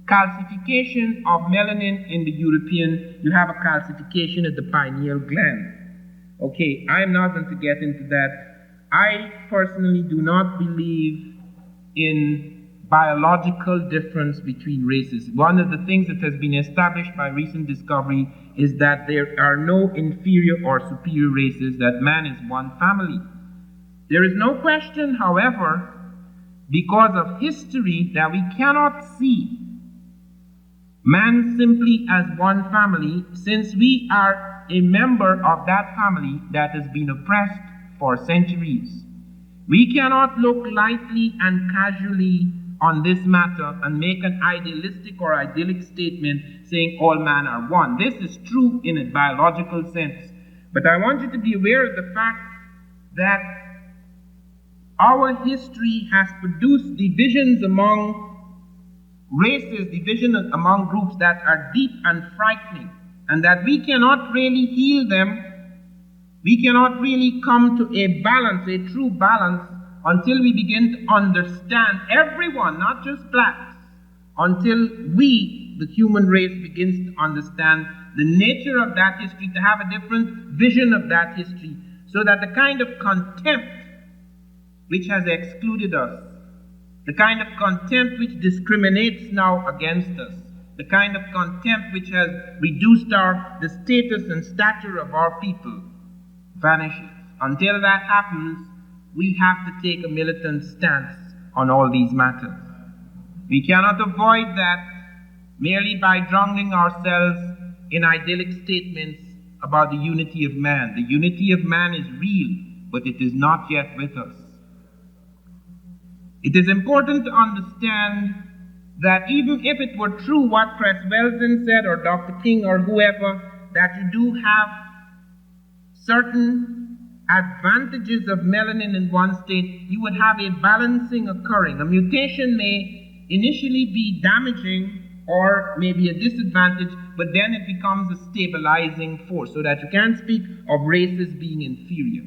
calcification of melanin in the European, you have a calcification at the pineal gland. Okay, I'm not going to get into that. I personally do not believe in biological difference between races. One of the things that has been established by recent discovery is that there are no inferior or superior races, that man is one family. There is no question, however, because of history, that we cannot see man simply as one family, since we are a member of that family that has been oppressed for centuries. We cannot look lightly and casually on this matter and make an idealistic or idyllic statement saying all men are one. This is true in a biological sense. But I want you to be aware of the fact that our history has produced divisions among races, division among groups that are deep and frightening, and that we cannot really heal them. We cannot really come to a balance, a true balance, until we begin to understand everyone, not just blacks, until we, the human race, begins to understand the nature of that history, to have a different vision of that history, so that the kind of contempt which has excluded us, the kind of contempt which discriminates now against us, the kind of contempt which has reduced the status and stature of our people, vanishes. Until that happens, we have to take a militant stance on all these matters. We cannot avoid that merely by drowning ourselves in idyllic statements about the unity of man. The unity of man is real, but it is not yet with us. It is important to understand that even if it were true what Press Weldon said, or Dr. King, or whoever, that you do have certain advantages of melanin in one state, you would have a balancing occurring. A mutation may initially be damaging or maybe a disadvantage, but then it becomes a stabilizing force, so that you can't speak of races being inferior.